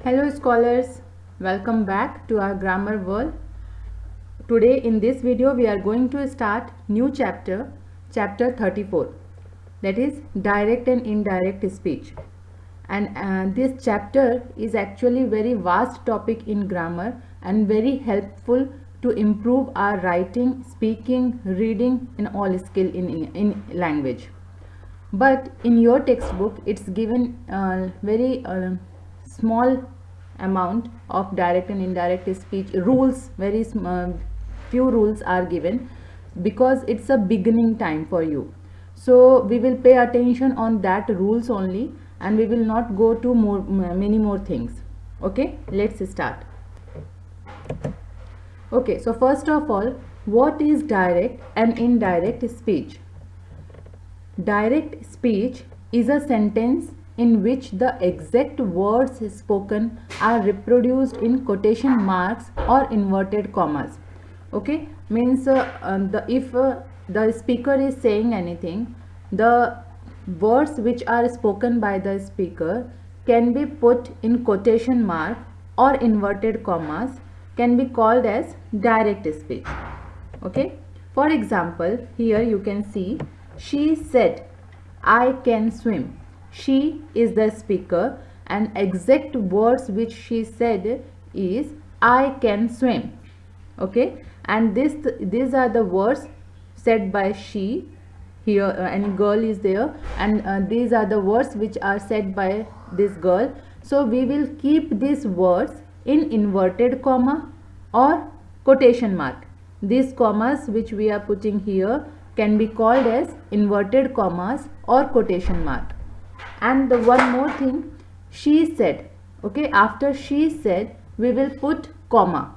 Hello scholars, welcome back to our grammar world. Today in this video we are going to start new chapter 34, that is direct and indirect speech. And this chapter is actually very vast topic in grammar and very helpful to improve our writing, speaking, reading in all skill in language. But in your textbook it's given very small amount of direct and indirect speech rules. Very few rules are given because it's a beginning time for you, so we will pay attention on that rules only and we will not go to many more things. Okay, let's start. Okay, so first of all, what is direct and indirect speech? Direct speech is a sentence in which the exact words spoken are reproduced in quotation marks or inverted commas. Okay, means if the speaker is saying anything, the words which are spoken by the speaker can be put in quotation mark or inverted commas, can be called as direct speech. Okay, for example, here you can see she said I can swim. She is the speaker and exact words which she said is I can swim. Okay, and these are the words said by she. Here any girl is there, and these are the words which are said by this girl. So we will keep these words in inverted comma or quotation mark. These commas which we are putting here can be called as inverted commas or quotation mark. And the one more thing, she said. Okay, after she said we will put comma,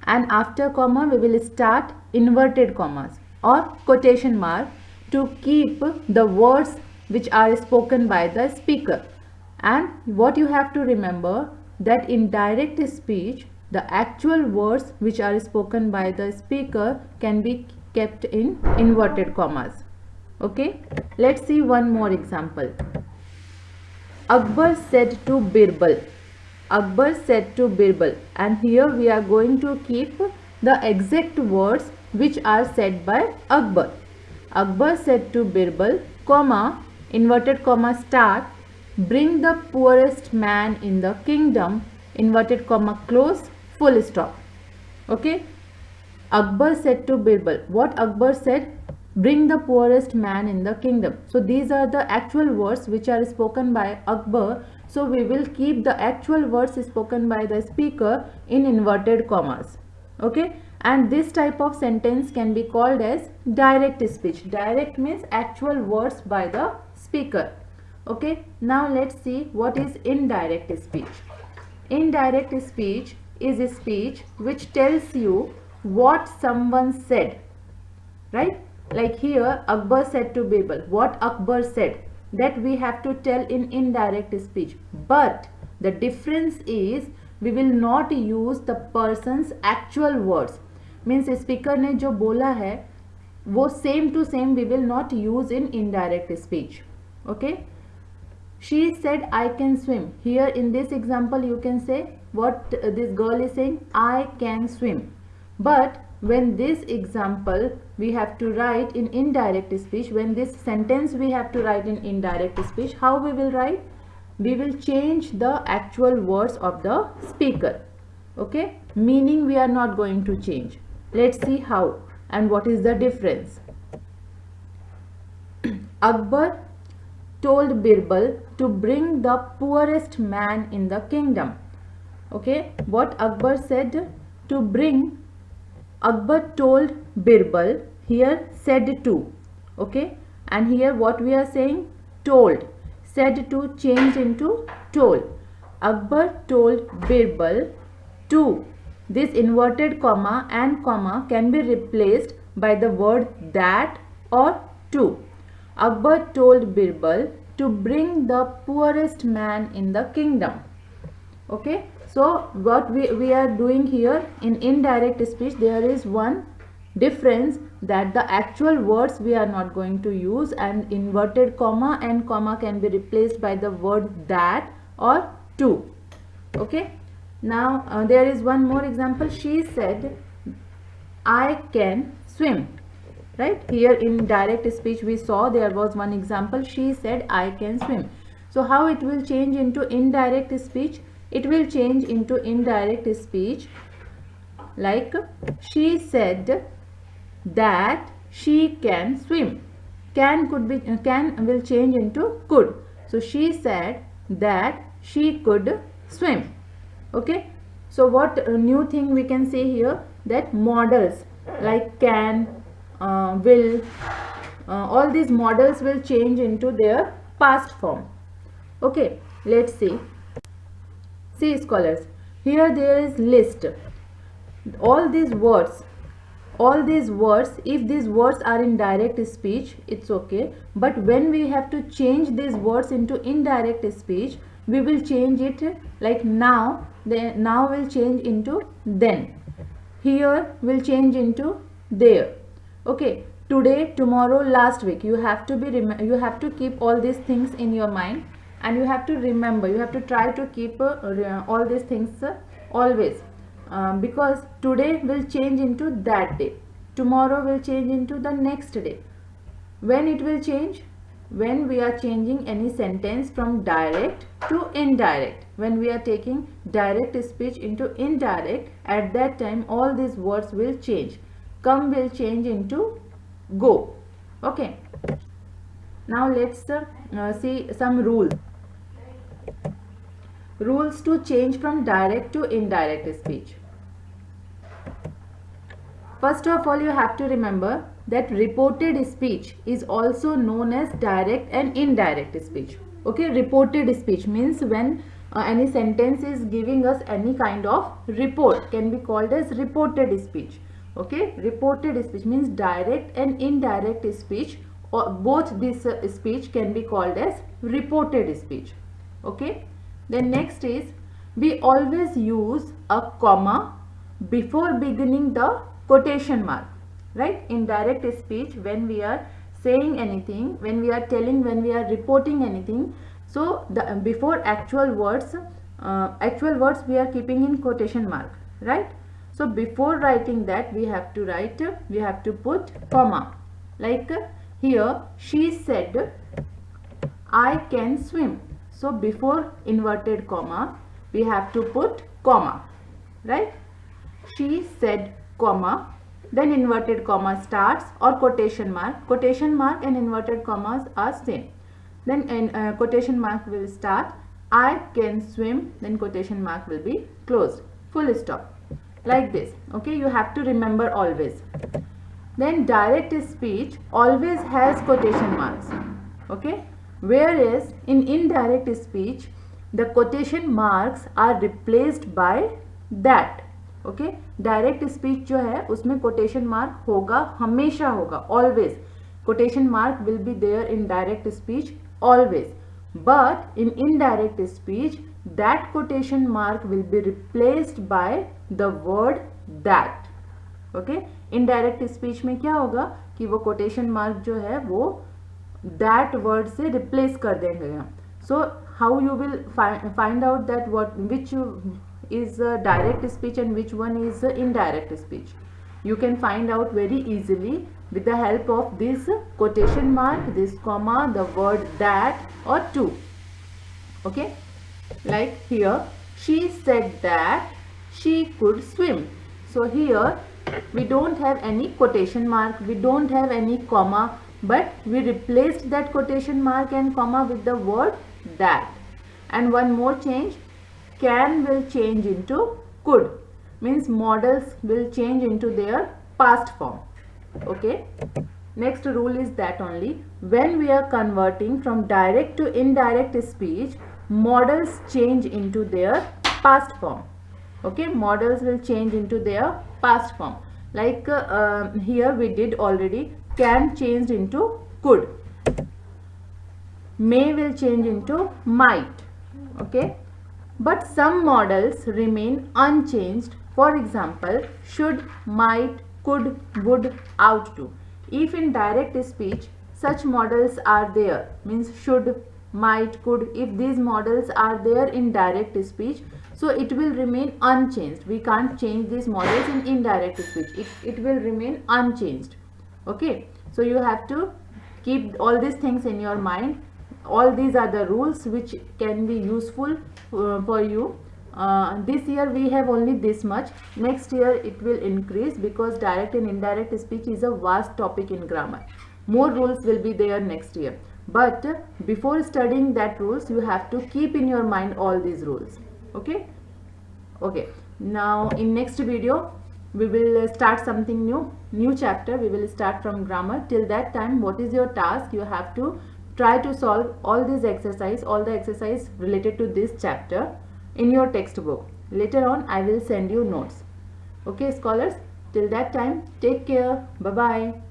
and after comma we will start inverted commas or quotation mark to keep the words which are spoken by the speaker. And what you have to remember, that in direct speech the actual words which are spoken by the speaker can be kept in inverted commas. Okay, let's see one more example. Akbar said to Birbal. Akbar said to Birbal, and here we are going to keep the exact words which are said by Akbar. Akbar said to Birbal, comma, inverted comma start, bring the poorest man in the kingdom, inverted comma close, full stop. Okay, Akbar said to Birbal. What Akbar said? Bring the poorest man in the kingdom. So these are the actual words which are spoken by Akbar. So we will keep the actual words spoken by the speaker in inverted commas. Okay, and this type of sentence can be called as direct speech. Direct means actual words by the speaker. Okay, now let's see what is indirect speech. Indirect speech is a speech which tells you what someone said, right? Like here Akbar said to Birbal, what Akbar said, that we have to tell in indirect speech. But the difference is we will not use the person's actual words. Means speaker ने जो बोला है वो same to same we will not use in indirect speech. Okay, she said I can swim. Here in this example you can say what this girl is saying, I can swim. But when this example we have to write in indirect speech, when this sentence we have to write in indirect speech, how we will write? We will change the actual words of the speaker. Okay, meaning we are not going to change. Let's see how and what is the difference. Akbar told Birbal to bring the poorest man in the kingdom. Okay, what Akbar said? To bring. Akbar told Birbal, here said to. Okay, and here what we are saying? Told. Said to change into told. Akbar told Birbal to. This inverted comma and comma can be replaced by the word that or to. Akbar told Birbal to bring the poorest man in the kingdom. Okay, so what we are doing here in indirect speech, there is one difference, that the actual words we are not going to use, and inverted comma and comma can be replaced by the word that or to. Okay. Now there is one more example. She said, I can swim. Right, here in direct speech we saw there was one example. She said, I can swim. So how it will change into indirect speech? It will change into indirect speech like, she said that she can swim. Can could be, can will change into could. So she said that she could swim. Okay. So what new thing we can say here, that models like can, will, all these models will change into their past form. Okay, let's see. See scholars, here there is list. All these words, if these words are in direct speech, it's okay. But when we have to change these words into indirect speech, we will change it like now. Then now will change into then. Here will change into there. Okay. Today, tomorrow, last week. You have to you have to keep all these things in your mind, and you have to remember. You have to try to keep all these things always. Because today will change into that day, tomorrow will change into the next day. When it will change? When we are changing any sentence from direct to indirect. When we are taking direct speech into indirect, at that time all these words will change. Come will change into go. Okay. Now let's see some rules. Rules to change from direct to indirect speech. First of all, you have to remember that reported speech is also known as direct and indirect speech. Okay, reported speech means when any sentence is giving us any kind of report, can be called as reported speech. Okay, reported speech means direct and indirect speech, or both this speech can be called as reported speech. Okay, then next is, we always use a comma before beginning the quotation mark. Right, in direct speech, when we are saying anything, when we are telling, when we are reporting anything, so the before actual words we are keeping in quotation mark. Right, so before writing that, we have to write, we have to put comma. Like here, she said, I can swim. So before inverted comma, we have to put comma. Right, she said, comma, then inverted comma starts, or quotation mark. Quotation mark and inverted commas are same. Then quotation mark will start, I can swim, then quotation mark will be closed, full stop, like this. Okay, you have to remember always. Then direct speech always has quotation marks. Okay, whereas in indirect speech, the quotation marks are replaced by that. Okay, direct speech जो है उसमें quotation mark होगा, हमेशा होगा, always. Quotation mark will be there in direct speech always. But in indirect speech that quotation mark will be replaced by the word that. Okay, indirect speech में क्या होगा कि वो कोटेशन मार्क जो है वो दैट वर्ड से replace कर देंगे. So how you will find out that what which is direct speech and which one is indirect speech? You can find out very easily with the help of this quotation mark, this comma, the word that or to. Okay, like here, she said that she could swim. So here we don't have any quotation mark, we don't have any comma, but we replaced that quotation mark and comma with the word that. And one more change, can will change into could, means models will change into their past form. Okay, next rule is that only when we are converting from direct to indirect speech, models change into their past form. Okay, models will change into their past form. Like here we did already, can changed into could, may will change into might. Okay, but some models remain unchanged. For example, should, might, could, would, ought to. If in direct speech such models are there, means should, might, could, if these models are there in direct speech, so it will remain unchanged. We can't change these models in indirect speech. It will remain unchanged. Okay, so you have to keep all these things in your mind. All these are the rules which can be useful for you. This year we have only this much. Next year it will increase, because direct and indirect speech is a vast topic in grammar. More rules will be there next year, but before studying that rules, you have to keep in your mind all these rules. Okay, now in next video we will start something new chapter. We will start from grammar. Till that time, what is your task? You have to try to solve all the exercise related to this chapter in your textbook. Later on I will send you notes. Okay, scholars, till that time, take care. Bye bye.